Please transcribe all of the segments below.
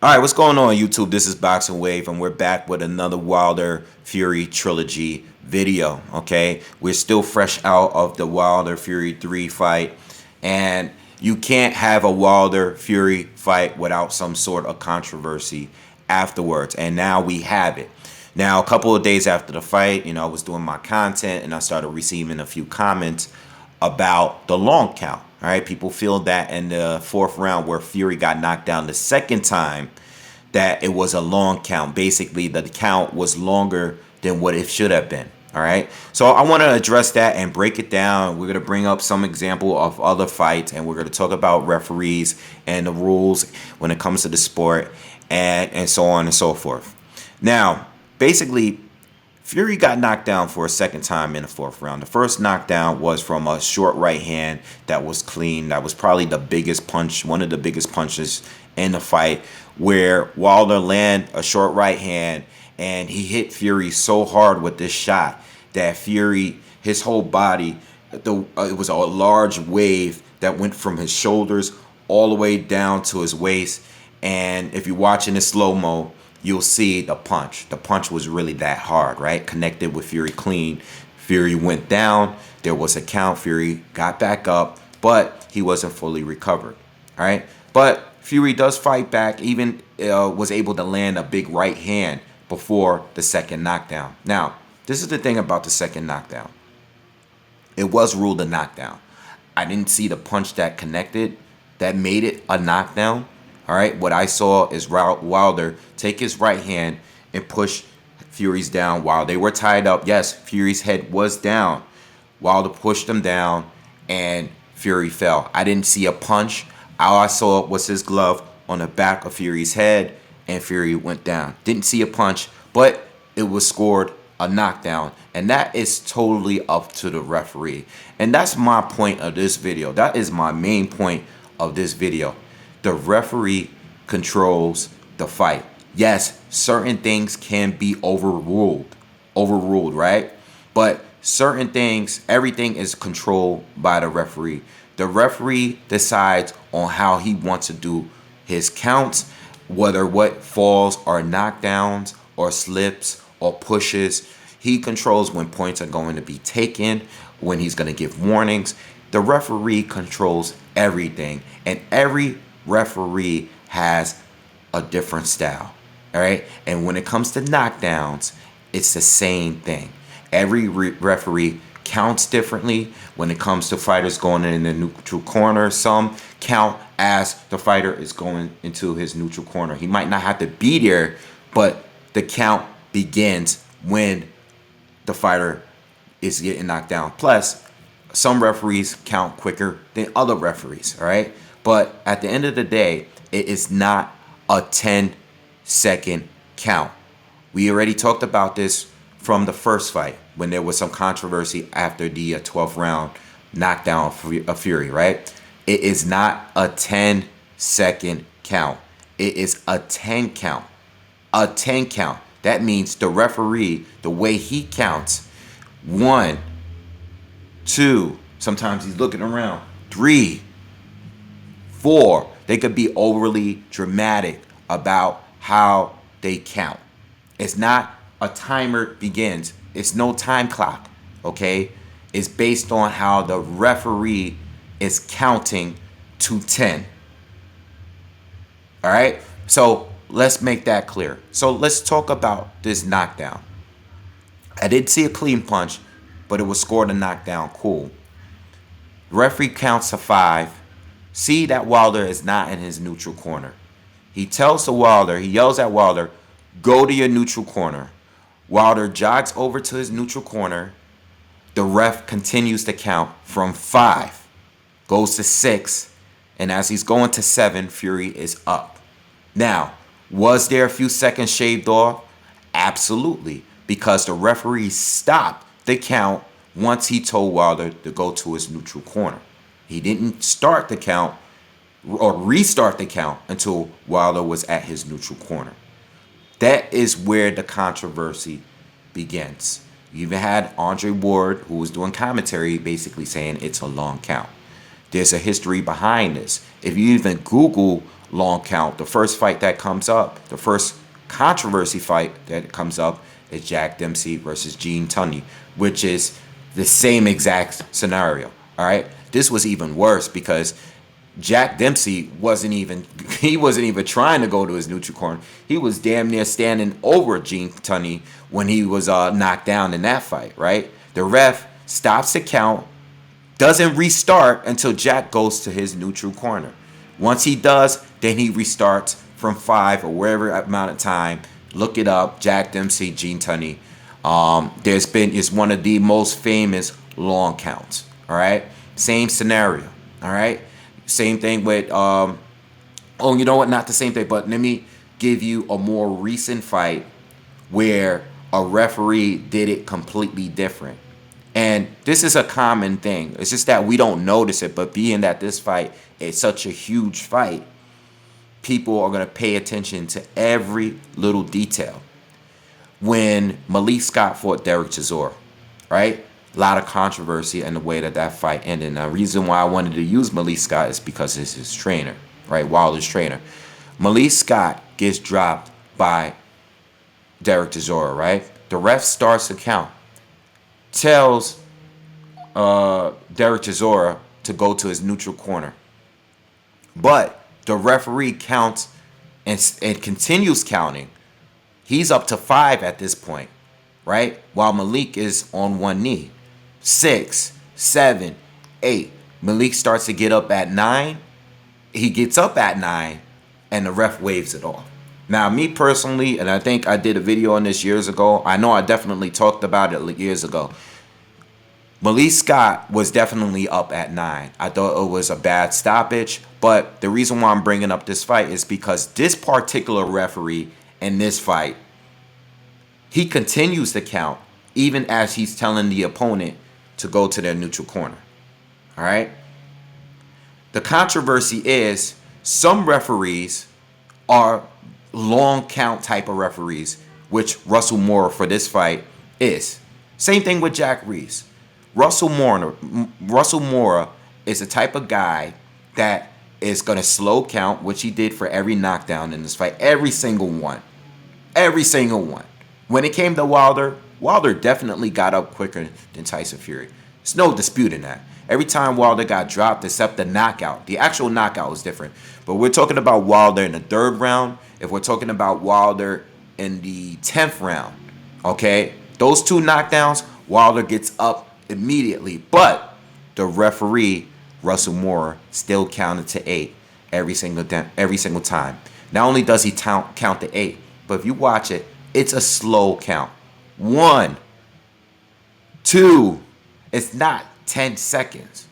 All right, what's going on, YouTube? This is BoxingWave, and we're back with another Wilder Fury trilogy video. Okay, we're still fresh out of the Wilder Fury 3 fight, and you can't have a Wilder Fury fight without some sort of controversy afterwards. And now we have it. Now, a couple of days after the fight, I was doing my content, and I started receiving a few comments about the long count. All right, people feel that in the fourth round where Fury got knocked down the second time, that it was a long count. Basically, the count was longer than what it should have been. All right, so I want to address that and break it down. We're going to bring up some example of other fights, and we're going to talk about referees and the rules when it comes to the sport, and so on and so forth. Now, basically, Fury got knocked down for a second time in the fourth round. The first knockdown was from a short right hand that was clean. That was probably the biggest punch, one of the biggest punches in the fight, where Wilder landed a short right hand and he hit Fury so hard with this shot that Fury, his whole body, it was a large wave that went from his shoulders all the way down to his waist. And if you're watching in slow-mo, you'll see the punch. The punch was really that hard, right? Connected with Fury clean. Fury went down. There was a count. Fury got back up, but he wasn't fully recovered, all right? But Fury does fight back, even was able to land a big right hand before the second knockdown. Now, this is the thing about the second knockdown. It was ruled a knockdown. I didn't see the punch that connected, that made it a knockdown. All right, what I saw is Wilder take his right hand and push Fury's down while they were tied up. Yes, Fury's head was down. Wilder pushed him down and Fury fell. I didn't see a punch. All I saw was his glove on the back of Fury's head and Fury went down. Didn't see a punch, but it was scored a knockdown, and that is totally up to the referee. And that's my point of this video. That is my main point of this video. The referee controls the fight. Yes, certain things can be overruled, right? But certain things, everything is controlled by the referee. The referee decides on how he wants to do his counts, whether what falls are knockdowns or slips or pushes. He controls when points are going to be taken, when he's going to give warnings. The referee controls everything, and every referee has a different style, all right? And when it comes to knockdowns, it's the same thing. Every referee counts differently when it comes to fighters going in the neutral corner. Some count as the fighter is going into his neutral corner. He might not have to be there, but the count begins when the fighter is getting knocked down. Plus, some referees count quicker than other referees, all right? But at the end of the day, it is not a 10-second count. We already talked about this from the first fight when there was some controversy after the 12th round knockdown of Fury, right? It is not a 10-second count. It is a 10 count. A 10 count. That means the referee, the way he counts, 1, 2, sometimes he's looking around, 3, 4, they could be overly dramatic about how they count. It's not a timer begins. It's no time clock, okay? It's based on how the referee is counting to 10. All right? So let's make that clear. So let's talk about this knockdown. I did see a clean punch, but it was scored a knockdown. Cool. Referee counts to 5. See that Wilder is not in his neutral corner. He tells the Wilder, he yells at Wilder, go to your neutral corner. Wilder jogs over to his neutral corner. The ref continues to count from 5, goes to 6, and as he's going to 7, Fury is up. Now, was there a few seconds shaved off? Absolutely, because the referee stopped the count once he told Wilder to go to his neutral corner. He didn't start the count or restart the count until Wilder was at his neutral corner. That is where the controversy begins. You even had Andre Ward, who was doing commentary, basically saying it's a long count. There's a history behind this. If you even Google long count. The first fight that comes up, the first controversy fight that comes up is Jack Dempsey versus Gene Tunney, which is the same exact scenario. All right. This was even worse because Jack Dempsey wasn't even trying to go to his neutral corner. He was damn near standing over Gene Tunney when he was knocked down in that fight, right? The ref stops the count, doesn't restart until Jack goes to his neutral corner. Once he does, then he restarts from 5 or wherever amount of time. Look it up, Jack Dempsey, Gene Tunney. It's one of the most famous long counts. All right, same scenario. All right, same thing with oh, you know what? Not the same thing, but let me give you a more recent fight where a referee did it completely different. And this is a common thing. It's just that we don't notice it, but being that this fight is such a huge fight, people are going to pay attention to every little detail. When Malik Scott fought Derek Chisora, right? A lot of controversy in the way that fight ended. And the reason why I wanted to use Malik Scott is because it's his trainer, right? Wilder's trainer. Malik Scott gets dropped by Derek Chisora, right? The ref starts the count, tells Derek Chisora to go to his neutral corner. But the referee counts and continues counting. He's up to 5 at this point, right? While Malik is on one knee. 6, 7, 8. Malik starts to get up at 9. He gets up at 9, and the ref waves it off. Now, me personally, and I think I did a video on this years ago. I know I definitely talked about it years ago. Malik Scott was definitely up at 9. I thought it was a bad stoppage, but the reason why I'm bringing up this fight is because this particular referee in this fight, he continues to count even as he's telling the opponent to go to their neutral corner. All right? The controversy is some referees are long count type of referees, which Russell Moore for this fight is. Same thing with Jack Reese. Russell Moore is the type of guy that is going to slow count, which he did for every knockdown in this fight. Every single one. Every single one. When it came to Wilder definitely got up quicker than Tyson Fury. There's no disputing that. Every time Wilder got dropped, except the knockout. The actual knockout was different. But we're talking about Wilder in the 3rd round. If we're talking about Wilder in the 10th round, okay? Those 2 knockdowns, Wilder gets up immediately. But the referee, Russell Moore, still counted to 8 every single time. Not only does he count to 8, but if you watch it, it's a slow count. 1, 2, it's not 10 seconds.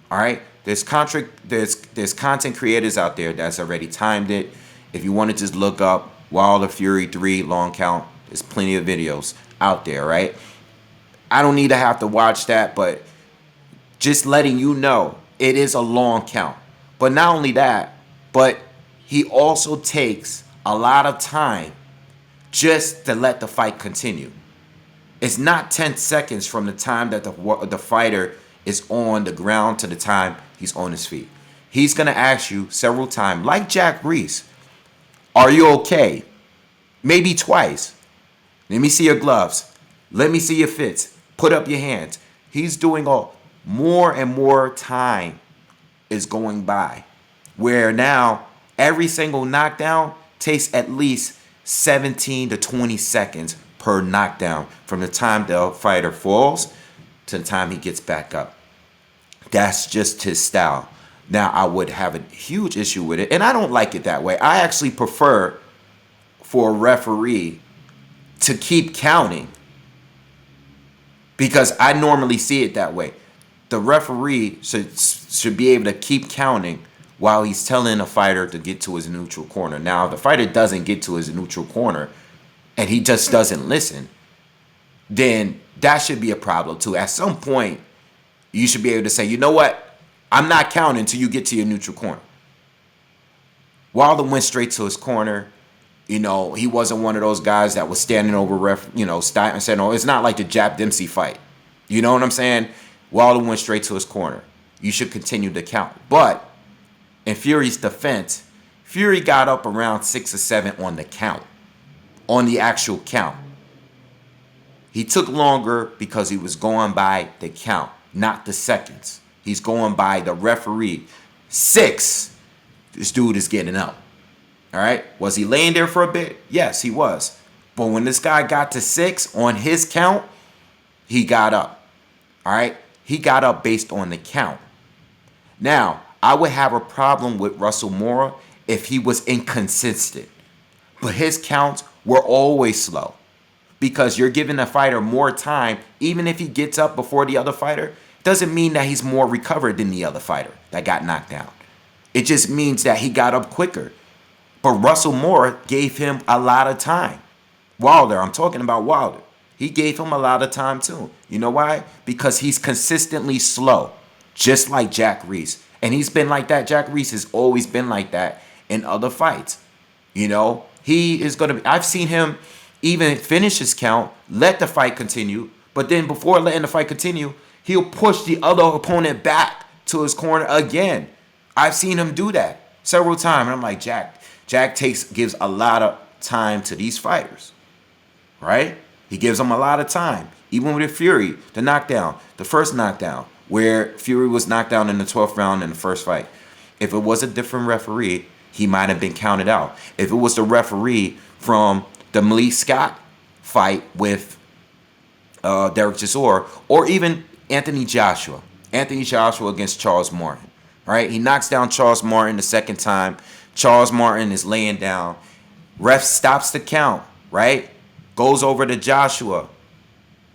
All right? There's content creators out there that's already timed it. If you want to just look up Wilder Fury 3 long count, there's plenty of videos out there, right? I don't need to have to watch that, but just letting you know it is a long count. But not only that, but he also takes a lot of time just to let the fight continue. It's not 10 seconds from the time that the fighter is on the ground to the time he's on his feet. He's going to ask you several times, like Jack Reese, are you okay? Maybe twice. Let me see your gloves. Let me see your fits. Put up your hands. He's doing more and more time is going by. Where now every single knockdown takes at least 17 to 20 seconds per knockdown from the time the fighter falls to the time he gets back up. That's just his style. Now, I would have a huge issue with it, and I don't like it that way. I actually prefer for a referee to keep counting because I normally see it that way. The referee should be able to keep counting while he's telling a fighter to get to his neutral corner. Now, if the fighter doesn't get to his neutral corner and he just doesn't listen, then that should be a problem too. At some point, you should be able to say, you know what? I'm not counting until you get to your neutral corner. Wilder went straight to his corner. You know, he wasn't one of those guys that was standing over ref, saying, oh, it's not like the Jack Dempsey fight. You know what I'm saying? Wilder went straight to his corner. You should continue to count. But in Fury's defense, Fury got up around 6 or 7 on the count, on the actual count. He took longer because he was going by the count, not the seconds. He's going by the referee. 6, this dude is getting up. All right? Was he laying there for a bit? Yes, he was. But when this guy got to 6 on his count, he got up. All right? He got up based on the count. Now, I would have a problem with Russell Mora if he was inconsistent. But his counts were always slow. Because you're giving the fighter more time, even if he gets up before the other fighter, doesn't mean that he's more recovered than the other fighter that got knocked down. It just means that he got up quicker. But Russell Mora gave him a lot of time. Wilder, I'm talking about Wilder. He gave him a lot of time too. You know why? Because he's consistently slow, just like Jack Reese. And he's been like that. Jack Reese has always been like that in other fights. You know, he is going to be, I've seen him even finish his count, let the fight continue, but then before letting the fight continue, he'll push the other opponent back to his corner again. I've seen him do that several times. And I'm like, Jack gives a lot of time to these fighters, right? He gives them a lot of time. Even with Fury, the knockdown, the first knockdown, where Fury was knocked down in the 12th round in the first fight. If it was a different referee, he might have been counted out. If it was the referee from the Malik Scott fight with Derek Chisora, or even Anthony Joshua against Charles Martin, right? He knocks down Charles Martin the second time. Charles Martin is laying down. Ref stops the count, right? Goes over to Joshua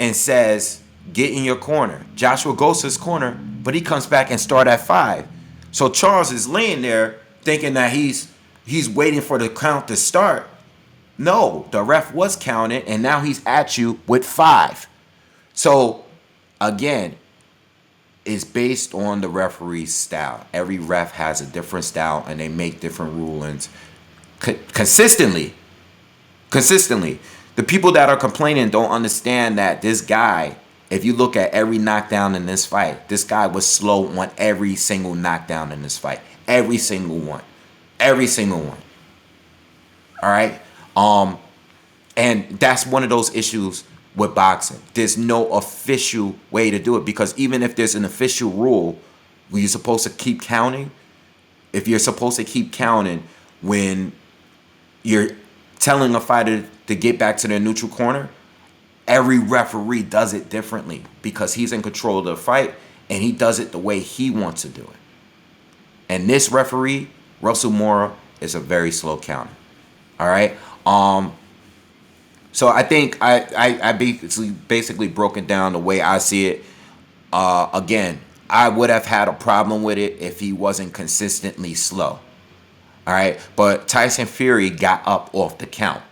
and says, get in your corner. Joshua goes to his corner, but he comes back and start at 5. So Charles is laying there thinking that he's waiting for the count to start. No, the ref was counted, and now he's at you with 5. So, again, it's based on the referee's style. Every ref has a different style, and they make different rulings consistently. The people that are complaining don't understand that this guy, if you look at every knockdown in this fight, this guy was slow on every single knockdown in this fight. Every single one. All right? And that's one of those issues with boxing. There's no official way to do it, because even if there's an official rule where you're supposed to keep counting, if you're supposed to keep counting when you're telling a fighter to get back to their neutral corner, every referee does it differently because he's in control of the fight and he does it the way he wants to do it. And this referee, Russell Mora, is a very slow counter. All right? So I think I basically broken down the way I see it. Again, I would have had a problem with it if he wasn't consistently slow. All right? But Tyson Fury got up off the count.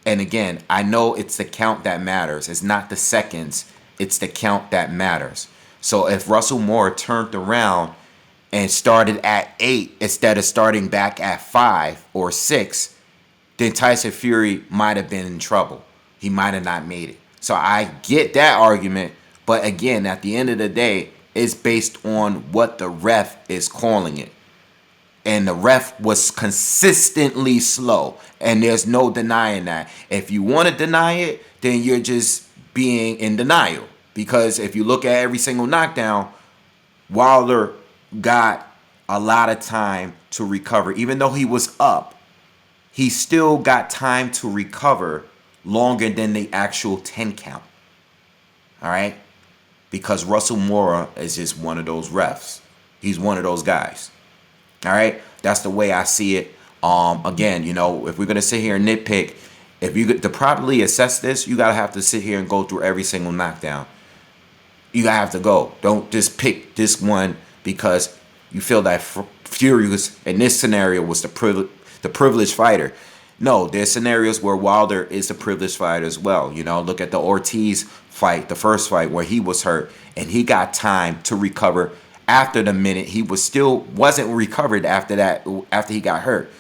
And again, I know it's the count that matters. It's not the seconds. It's the count that matters. So if Russell Mora turned around and started at 8 instead of starting back at 5 or 6, then Tyson Fury might have been in trouble. He might have not made it. So I get that argument. But again, at the end of the day, it's based on what the ref is calling it. And the ref was consistently slow. And there's no denying that. If you want to deny it, then you're just being in denial. Because if you look at every single knockdown, Wilder got a lot of time to recover. Even though he was up, he still got time to recover longer than the actual 10 count. All right? Because Russell Mora is just one of those refs. He's one of those guys. All right? That's the way I see it. Again, you know, if we're going to sit here and nitpick, if you to properly assess this, you got to have to sit here and go through every single knockdown. You got to have to go. Don't just pick this one because you feel that Fury was, in this scenario, was the privileged fighter. No, there's scenarios where Wilder is the privileged fighter as well. You know, look at the Ortiz fight, the first fight where he was hurt and he got time to recover. After the minute, he wasn't recovered after that, after he got hurt.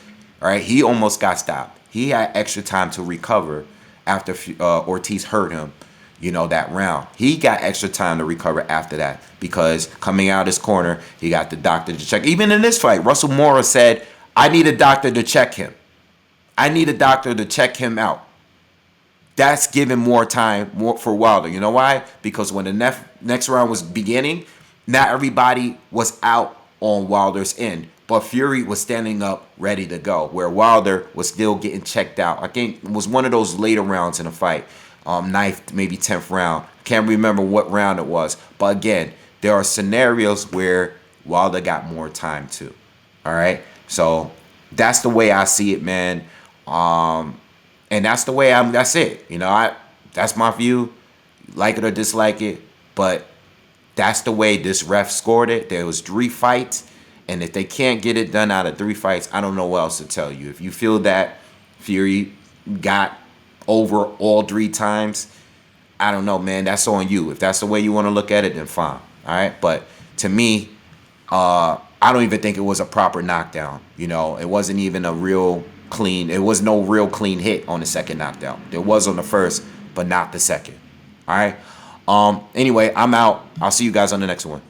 All right, he almost got stopped. He had extra time to recover after Ortiz hurt him, you know, that round. He got extra time to recover after that because coming out his corner, he got the doctor to check. Even in this fight, Russell Mora said, I need a doctor to check him. I need a doctor to check him out. That's giving more time for Wilder. You know why? Because when the next round was beginning, not everybody was out on Wilder's end. But Fury was standing up ready to go, where Wilder was still getting checked out. I think it was one of those later rounds in the fight, ninth, maybe 10th round. Can't remember what round it was. But again, there are scenarios where Wilder got more time too. All right? So that's the way I see it, man. And that's the way that's it. You know, that's my view. Like it or dislike it. But that's the way this ref scored it. There was 3 fights. And if they can't get it done out of 3 fights, I don't know what else to tell you. If you feel that Fury got over all 3 times, I don't know, man. That's on you. If that's the way you want to look at it, then fine. All right. But to me, I don't even think it was a proper knockdown. You know, it wasn't even a real clean. It was no real clean hit on the second knockdown. There was on the first, but not the second. All right. Anyway, I'm out. I'll see you guys on the next one.